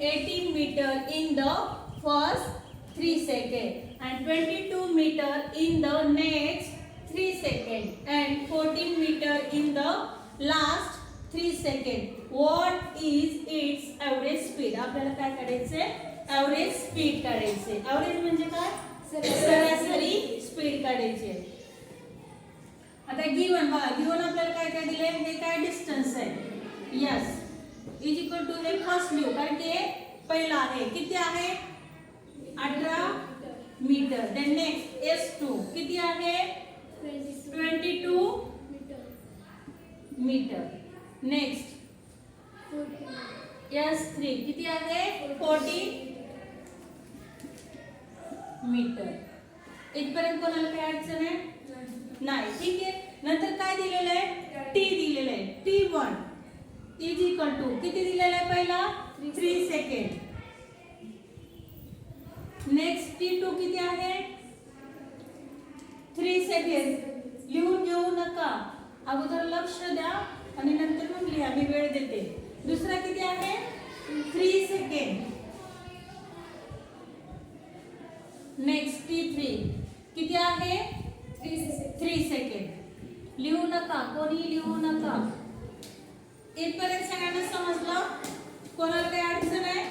18 meter in the first 3 seconds and 22 meter in the next 3 seconds and 14 meter in the last 3 seconds. What is its average speed? आपल्याला काय काढायचे? Average speed काढायचे. Average म्हणजे काय? सरासरी speed काढायची. आता गिवन बघा, गिवन आपल्याला काय काय दिले? हे काय डिस्टन्स आहे? यस इज इक्वल टू हे फर्स्ट लिहू कारण की पहिला आहे. किती आहे? 18 मीटर. देन नेक्स्ट S2 किती आहे? 22 मीटर. नेक्स्ट S3 किती आहे? 40 मीटर. इथपर्यंत कोणाला काय अडचण आहे? नाही. ठीक आहे. नंतर काय दिलेलं आहे? T दिलेलं आहे. T1 इज इक्वल टू किती दिलेलं आहे? पहिला 3 सेकंड. नेक्स्ट T2 किती आहे? 3 सेकंड. लिहून घेऊ नका, अगोदर लक्ष द्या आणि नंतर मग लिहा, मी वेळ देते. दुसरा किती आहे? 3 सेकंड. नेक्स्ट T3 किती आहे? 3 सेकंड. लिहू नका, कोणी लिहू नका. इथपर्यंत सगळ्यांना समजलं? कोणाला काही अडचण आहे?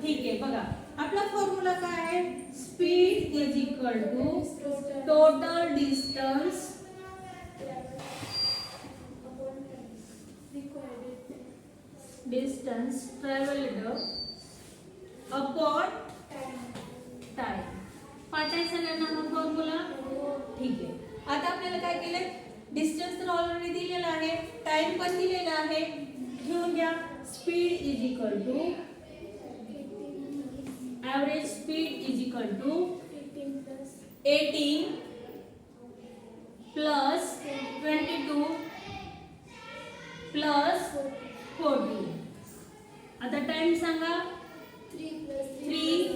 ठीक आहे. बघा आपला फॉर्म्युला काय आहे? Speed is equal to total distance travelled upon time. पाठाय सगळ्यांना हा फॉर्म्युला? ठीक आहे. आता आपल्याला काय केलंय? डिस्टन्स तर ऑलरेडी दिलेला आहे, टाइम पण दिलेला आहे. घेऊन घ्या. Speed is equal to average speed is equal to 18 plus 22 plus 40. आता टाइम सांगा. 3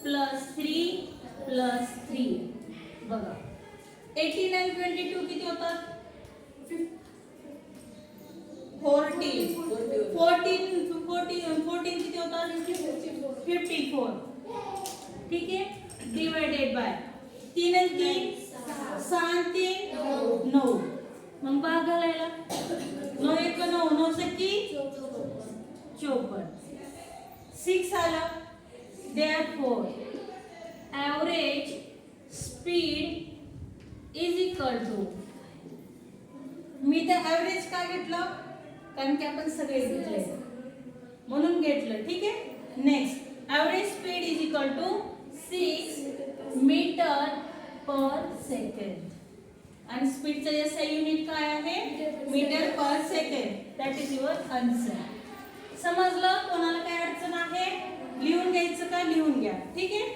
प्लस 3 प्लस 3. बघा 18 आणि 22 किती होतात? 14 किती होतात? 54. ठीक आहे. डिवाइडेड बाय 3 आणि 3 6 आणि 3 9. मग भाग घालायला 9 1 9 9 सकी 54. 6 आला. Therefore average speed is equal to, मी तर ॲव्हरेज का घेतलं? कारण की आपण सगळे घेतले म्हणून घेतलं. ठीक आहे. Next average speed is equal to 6 metre per second आणि स्पीडचं SI युनिट काय आहे? Metre per second. That is your answer. समजलं? कोणाला काय अडचण आहे? लिहून घ्यायचं का? लिहून घ्या. ठीक आहे.